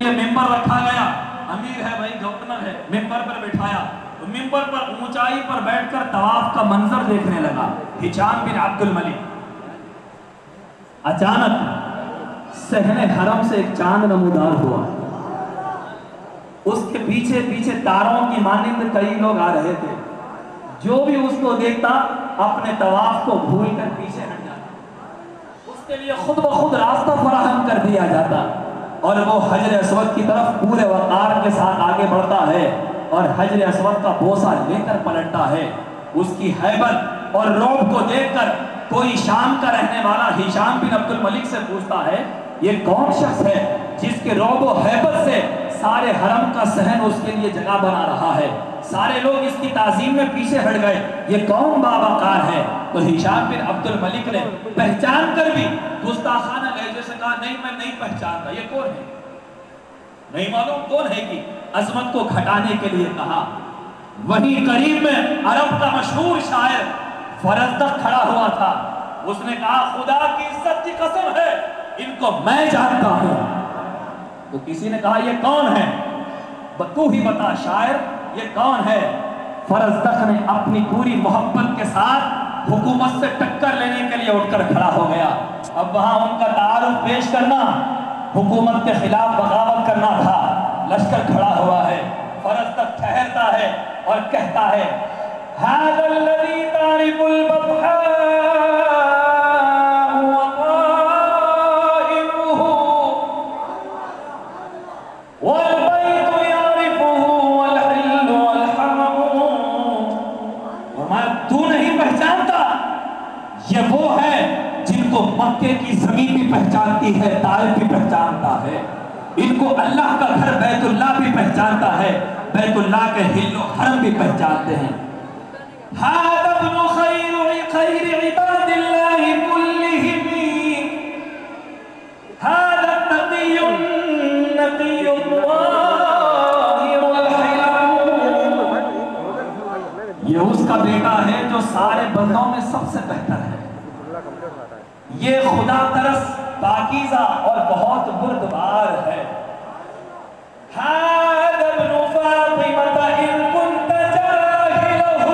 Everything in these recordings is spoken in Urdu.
یہ ممبر رکھا گیا، امیر ہے بھائی، گورنر ہے، ممبر پر بٹھایا تو ممبر پر اونچائی پر بیٹھ کر طواف کا منظر دیکھنے لگا ہشام بن عبد الملک۔ اچانک صحن حرم سے ایک چاند نمودار ہوا، اس کے پیچھے پیچھے تاروں کی مانند کئی لوگ آ رہے تھے، جو بھی اس کو دیکھتا اپنے طواف کو بھول کر پیچھے ہٹ جاتا، اس کے لیے خود بخود راستہ فراہم کر دیا جاتا، اور وہ حجر اسود کی طرف پورے وقار کے ساتھ آگے بڑھتا ہے اور حجر اسود کا بوسہ لے کر پلٹتا ہے۔ اس کی ہیبت اور رعب کو دیکھ کر کوئی شام کا رہنے والا ہشام بن عبد الملک سے پوچھتا ہے یہ کون شخص ہے جس کے رعب و ہیبت سے سارے حرم کا صحن اس کے لیے جگہ بنا رہا ہے؟ سارے لوگ اس کی تعظیم میں پیچھے ہٹ گئے، یہ کون باوقار ہے؟ تو ہشام بن عبد الملک نے پہچان کر بھی گستاخانہ لہجے سے کہا نہیں میں نہیں پہچانتا، یہ کون ہے؟ نہیں معلوم کون ہے کہ عظمت کو گھٹانے کے لیے کہا۔ وہیں قریب میں عرب کا مشہور شاعر فرزدق کھڑا ہوا تھا، اس نے کہا خدا کی عزت کی قسم ہے ان کو میں جانتا ہوں۔ تو کسی نے کہا یہ کون ہے؟ تو ہی بتا شاعر یہ کون ہے؟ فرزدق نے اپنی پوری محبت کے ساتھ حکومت سے ٹکر لینے کے لیے اٹھ کر کھڑا ہو گیا۔ اب وہاں ان کا تعارف پیش کرنا حکومت کے خلاف بغاوت کرنا تھا۔ لشکر کھڑا ہوا ہے، فرزدق ٹھہرتا ہے اور کہتا ہے هذا الذي تعرف البطحاء وطائره والبيت يعرفه والحل والحرم۔ فرمایا تو نہیں پہچانتا، یہ وہ ہے جن کو مکے کی زمین بھی پہچانتی ہے، طائف بھی پہچانتا ہے، ان کو اللہ کا گھر بیت اللہ بھی پہچانتا ہے، بیت اللہ کے حل و حرم بھی پہچانتے ہیں۔ هذا ابن خير عباد الله كلهم، هذا التقي النقي الطاهر الحلم۔ یہ اس کا بیٹا ہے جو سارے بندوں میں سب سے بہتر ہے، یہ خدا ترس پاکیزہ اور بہت بردبار ہے۔ هذا ابن فاطمة إن كنت جاهله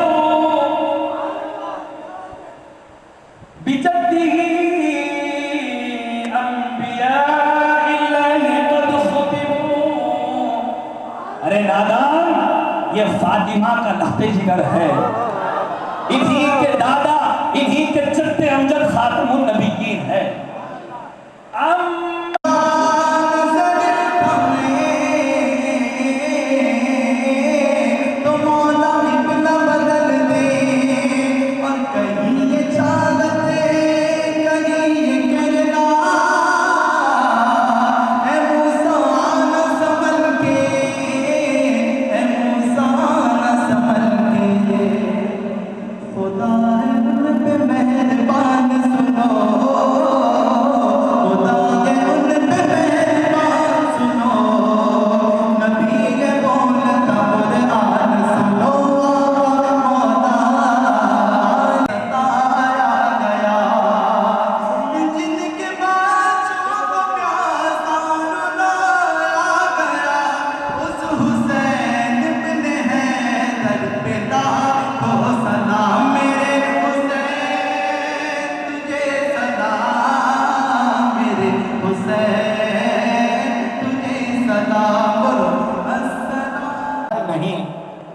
بجده أنبياء الله قد ختموا۔ ارے نادان، یہ فاطمہ کا لخت جگر ہے، انہی کے دادا، انہی کے چچے امجد خاتم النبیین ہے۔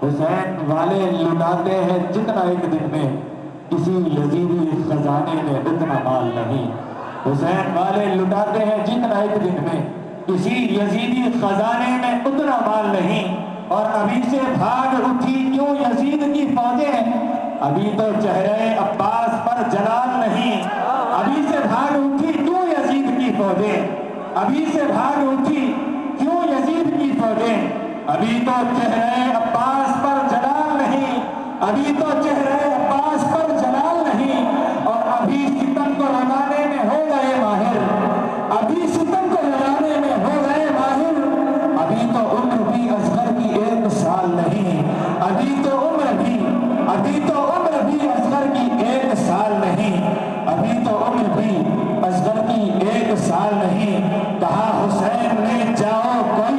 حسین والے لٹاتے ہیں جتنا ایک دن میں، کسی یزیدی خزانے میں اتنا مال نہیں۔ حسین والے لٹاتے ہیں جتنا ایک دن میں، کسی یزیدی خزانے میں اتنا مال نہیں۔ اور ابھی سے بھاگ اٹھی کیوں یزید کی فوجیں، ابھی تو چہرے عباس پر جلال نہیں۔ ابھی سے بھاگ اٹھی کیوں یزید کی فوجیں، ابھی سے بھاگ اٹھی کیوں یزید کی فوجیں، ابھی تو چہرے عباس پر جلال نہیں، ابھی تو چہرے عباس پر جلال نہیں۔ اور ابھی ستم کو لگانے میں ہو گئے ماہر، ابھی ستم کو لگانے میں ہو گئے ماہر۔ ابھی تو عمر بھی اصغر کی 1 سال نہیں، ابھی تو عمر بھی اصغر کی 1 سال نہیں، ابھی تو عمر بھی اصغر کی 1 سال نہیں۔ کہا حسین نے جاؤ کوئی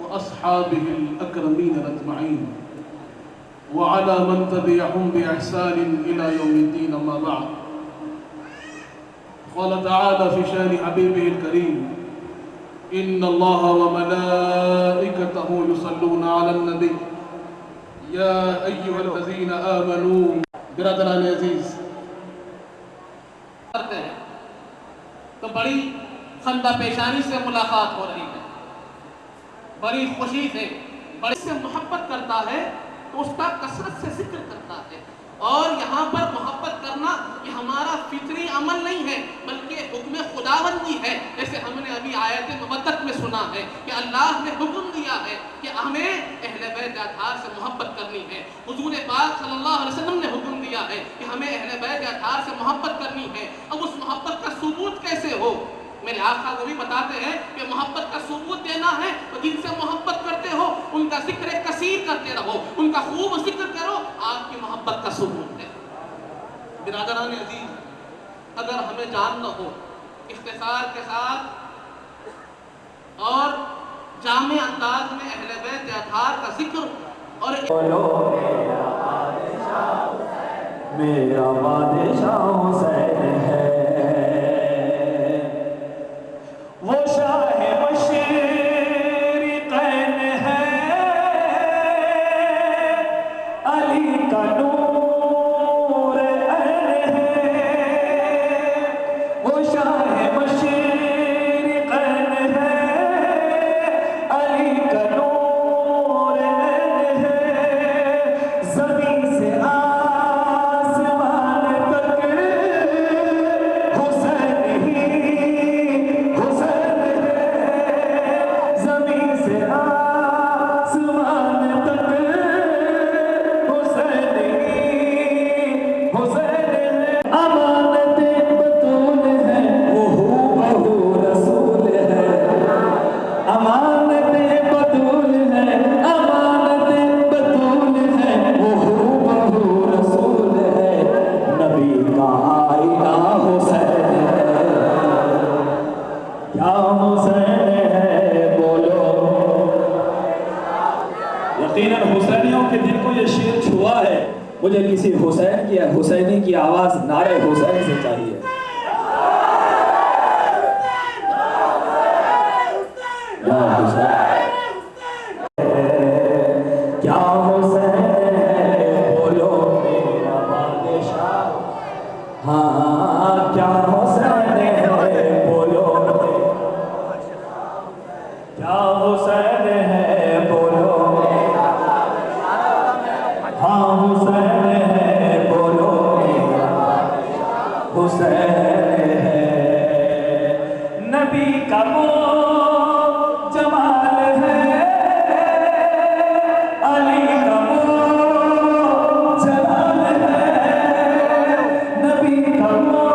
وأصحابه الأكرمين أجمعين وعلى من تبعهم بإحسان إلى يوم الدين أما بعد. قال تعالى في شأن حبيبه الكريم: إن الله وملائكته يصلون على النبي يا أيها الذين آمنوا. برادران عزیز، کرتے ہیں تو بڑی خندہ پیشانی سے ملاقات ہو رہی ہے، بڑی خوشی سے، بڑی سے محبت کرتا ہے تو اس کا کثرت سے ذکر کرتا ہے. اور یہاں پر محبت کرنا یہ ہمارا فطری عمل نہیں ہے بلکہ حکم خداوندی ہے. جیسے ہم نے ابھی آیت مودت میں سنا ہے کہ اللہ نے حکم دیا ہے کہ ہمیں اہل بیت اطہار سے محبت کرنی ہے. حضور پاک صلی اللہ علیہ وسلم نے حکم دیا ہے کہ ہمیں اہل بیت اطہار سے محبت کرنی ہے. اب اس محبت کا ثبوت کیسے ہو؟ میرے آقا کو بھی بتاتے ہیں کہ محبت کا ثبوت دینا ہے تو جن سے محبت کرتے ہو ان کا ذکر کثیر کرتے رہو، ان کا خوب ذکر کرو، آپ کی محبت کا ثبوت ہے. برادران عزیز، اگر ہمیں جاننا ہو اختصار کے ساتھ اور جامع انداز میں اہل بیت اطہار کا ذکر اور میرا بادشاہ حسین ہے، وہ شاہ مشرقین ہے، علی کا نور عین ہے، وہ شاہ مشرقین ہے، علی کا نور عین ہے. زمین سے مجھے کسی حسین کی حسینی کی آواز نعرہ حسین سے چاہیے. یا حسین کیا حسین ہے بولو میرا بادشاہ، ہاں کیا حسین ہے بولو، کیا حسین ہے بولو، ہاں حسین ہے بولو، حسین ہے. نبی کا وہ جمال ہے، علی کا وہ جلال ہے، نبی کا وہ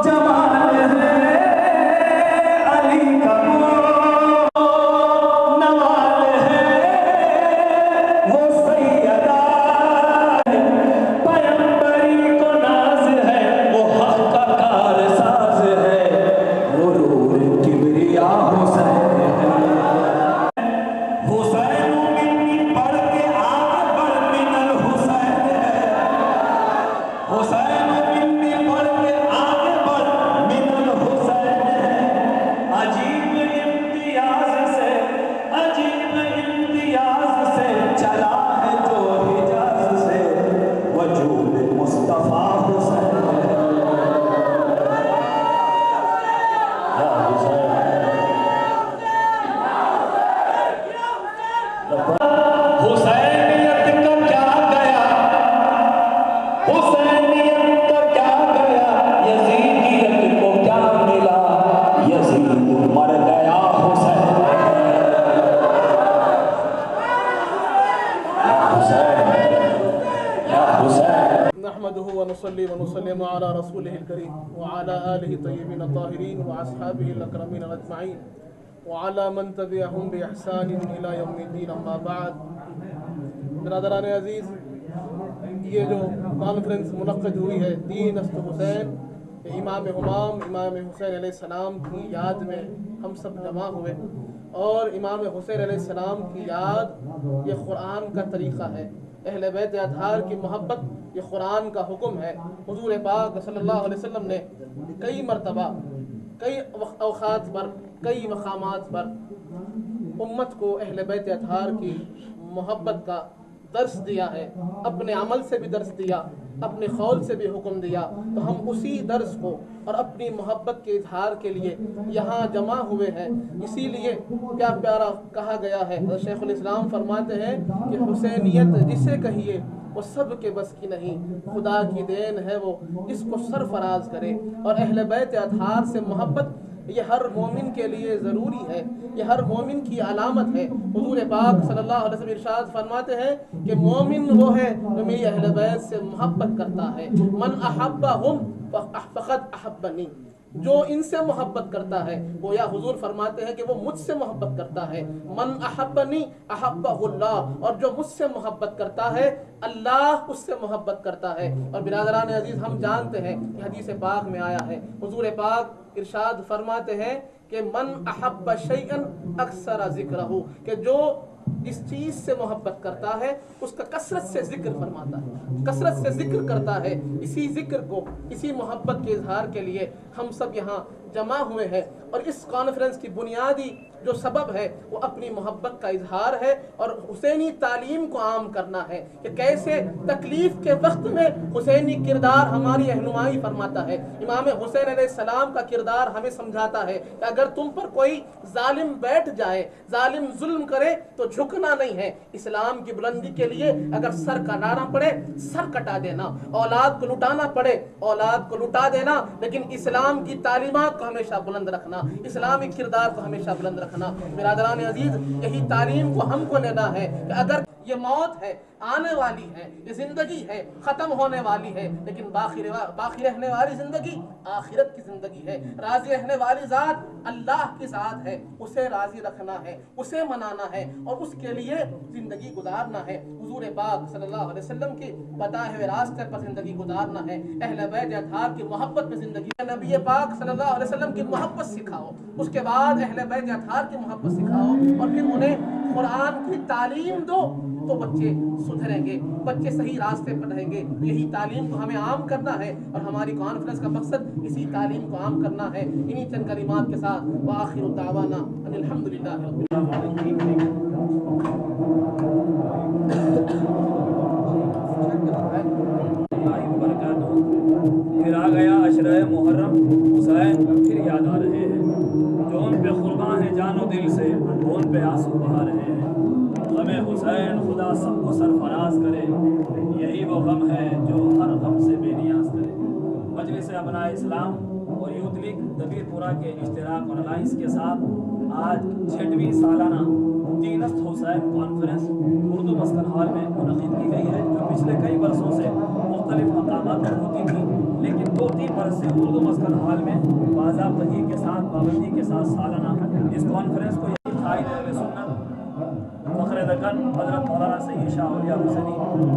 جمال ہے، علی کا وہ نوال ہے، وہ سیدہ پیمبری کو ناز ہے، وہ حق کا کار ساز ہے، وہ روح کبریا حسین ہے. حسین منی پڑھ کے آگے بڑھ من الحسین ہے، حسین منی پڑھ کے آگے بڑھ من الحسین ہے. عجیب امتیاز سے، عجیب امتیاز سے چلا ہے جو حجاز سے، وجود مصطفیٰ حسین ہے. یا حسین حسینیت کا کیا گیا، حسینیت کا کیا گیا، یزیدیت کو کیا ملا، یزید مر گیا حسین. یا حسین، یا حسین. نحمده ونصلي ونسلم على رسوله الكريم وعلى آله الطيبين الطاهرين وأصحابه الأكرمين أجمعين وعلى من تبعهم بإحسان إلى يوم الدين أما بعد. برادران عزیز، یہ جو کانفرنس منعقد ہوئی ہے دین است حسین، امام حسین علیہ السلام کی یاد میں ہم سب جمع ہوئے اور امام حسین علیہ السلام کی یاد یہ قرآن کا طریقہ ہے، اہل بیت اطہار کی محبت یہ قرآن کا حکم ہے۔ حضور پاک صلی اللہ علیہ وسلم نے کئی مرتبہ، کئی اوقات پر، کئی مقامات پر امت کو اہل بیت اطہار کی محبت کا درس دیا ہے، اپنے عمل سے بھی درس دیا، اپنے قول سے بھی حکم دیا۔ تو ہم اسی درس کو اور اپنی محبت کے اظہار کے لیے یہاں جمع ہوئے ہیں۔ اسی لیے کیا پیارا کہا گیا ہے، شیخ الاسلام فرماتے ہیں کہ حسینیت جسے کہیے وہ سب کے بس کی نہیں، خدا کی دین ہے وہ اس کو سرفراز کرے۔ اور اہل بیت اطہار سے محبت یہ ہر مومن کے لیے ضروری ہے، یہ ہر مومن کی علامت ہے۔ حضور پاک صلی اللہ علیہ وسلم ارشاد فرماتے ہیں کہ مومن وہ ہے جو میری اہل بیت سے محبت کرتا ہے، من احبہم فقد احبنی، جو ان سے محبت کرتا ہے، وہ یا حضور فرماتے ہیں کہ وہ مجھ سے محبت کرتا ہے، من احبنی احبہ اللہ، اور جو مجھ سے محبت کرتا ہے اللہ اس سے محبت کرتا ہے۔ اور برادران عزیز، ہم جانتے ہیں کہ حدیث پاک میں آیا ہے، حضور پاک ارشاد فرماتے ہیں کہ من احب شیئا اکثر ذکرہ، کہ جو جس چیز سے محبت کرتا ہے اس کا کثرت سے ذکر فرماتا ہے، کثرت سے ذکر کرتا ہے۔ اسی ذکر کو، اسی محبت کے اظہار کے لیے ہم سب یہاں جمع ہوئے ہیں، اور اس کانفرنس کی بنیادی جو سبب ہے وہ اپنی محبت کا اظہار ہے اور حسینی تعلیم کو عام کرنا ہے کہ کیسے تکلیف کے وقت میں حسینی کردار ہماری رہنمائی فرماتا ہے۔ امام حسین علیہ السلام کا کردار ہمیں سمجھاتا ہے کہ اگر تم پر کوئی ظالم بیٹھ جائے، ظالم ظلم کرے تو جھکنا نہیں ہے، اسلام کی بلندی کے لیے اگر سر کٹانا پڑے سر کٹا دینا، اولاد کو لٹانا پڑے اولاد کو لٹا دینا، لیکن اسلام کی تعلیمات کو ہمیشہ بلند رکھنا، اسلامی کردار کو ہمیشہ بلند رکھنا۔ برادران عزیز، یہی تعلیم کو ہم کو لینا ہے کہ اگر یہ موت ہے، آنے والی ہے، یہ زندگی ہے، ختم ہونے والی ہے، لیکن باقی رہنے والی زندگی آخرت کی زندگی ہے، راضی رہنے والی ذات اللہ کی ذات ہے، اسے راضی رکھنا ہے، اسے منانا ہے اور اس کے لیے زندگی گزارنا ہے۔ حضور پاک صلی اللہ علیہ وسلم کی بتائے ہوئے راستے پر زندگی گزارنا ہے، اہل بیت اطہار کی محبت میں زندگی، نبی پاک صلی اللہ علیہ وسلم کی محبت سکھاؤ، اس کے بعد اہل بیت اطہار کی محبت سکھاؤ، اور پھر انہیں قرآن کی تعلیم دو تو بچے سدھریں گے، بچے صحیح راستے پر رہیں گے۔ یہی تعلیم کو ہمیں عام کرنا ہے اور ہماری کانفرنس کا مقصد اسی تعلیم کو عام کرنا ہے۔ انہی چند کلمات کے ساتھ وآخر دعوانا ان الحمدللہ رب العالمین۔ پھر آ گیا عشرہ محرم، حسین پھر یاد آ رہے ہیں، جو ان پہ قربان ہے جان و دل سے وہ ان پہ آنسو بہا رہے ہیں۔ غم حسین خدا سب کو سرفراز کرے، یہی وہ غم ہے جو ہر غم سے بے نیاز کرے۔ مجلس ابناء اسلام اور یوتھ لیگ دبیر پورہ کے اشتراک اور الائنس کے ساتھ آج 6ویں سالانہ تینست حسین کانفرنس اردو مسکن ہال میں منعقد کی گئی ہے، جو پچھلے کئی برسوں سے مختلف مقامات پر ہوتی تھی، لیکن 2-3 برس سے اردو مسکن ہال میں باضابطگی کے ساتھ، پابندی کے ساتھ سالانہ اس کانفرنس کو قائد اہل سنت فخر دکن حضرت مولانا سید شاہ اولیاء حسینی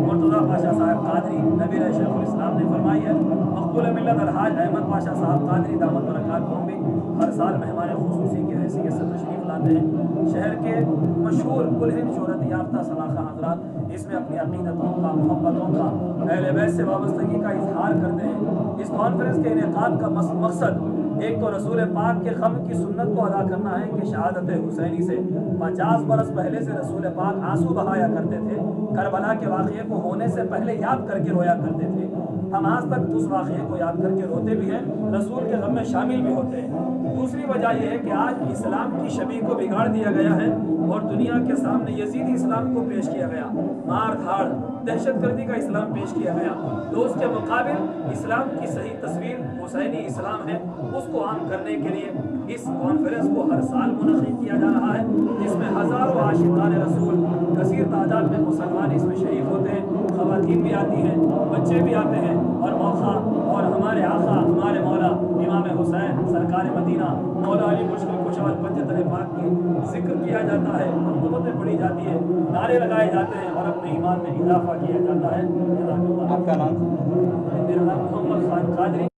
مرتضیٰ پاشا صاحب قادری نبیر شیخ الاسلام نے فرمائی ہے۔ مقبول ملت الحاج احمد پاشا صاحب قادری دامت برکات کو بھی ہر سال مہمان خصوصی کی حیثیت سے تشریف لاتے ہیں۔ شہر کے مشہور کلہن شہرت یافتہ سلاخہ حضرات اس میں اپنی عقیدتوں کا، محبتوں کا، اہل بیت سے وابستگی کا اظہار کرتے ہیں۔ اس کانفرنس کے انعقاد کا مقصد ایک تو رسول پاک کے غم کی سنت کو ادا کرنا ہے کہ شہادت حسینی سے 50 برس پہلے سے رسول پاک آنسو بہایا کرتے تھے، کربلا کے واقعے کو ہونے سے پہلے یاد کر کے رویا کرتے تھے۔ ہم آج تک اس واقعے کو یاد کر کے روتے بھی ہیں، رسول کے غم میں شامل بھی ہوتے ہیں۔ دوسری وجہ یہ ہے کہ آج اسلام کی شبیہ کو بگاڑ دیا گیا ہے اور دنیا کے سامنے یزیدی اسلام کو پیش کیا گیا، مار دھاڑ، دہشت گردی کا اسلام پیش کیا گیا۔ تو اس کے مقابل اسلام کی صحیح تصویر حسینی اسلام ہے، اس کو عام کرنے کے لیے اس کانفرنس کو ہر سال منعقد کیا جا رہا ہے، جس میں ہزاروں عاشقان رسول، کثیر تعداد میں مسلمان اس میں شریک ہوتے ہیں، خواتین بھی آتی ہیں، بچے بھی آتے ہیں، اور موقع اور ہمارے آقا، ہمارے مولا امام حسین سرکار مدینہ مولا علی مشکل کشا پنجتن پاک کی ذکر کیا جاتا ہے، منقبتیں پڑھی جاتی ہیں، نعرے لگائے جاتے ہیں اور اپنے ایمان میں اضافہ کیا جاتا ہے۔ آپ کا نام؟ میرا نام محمد خان قادری۔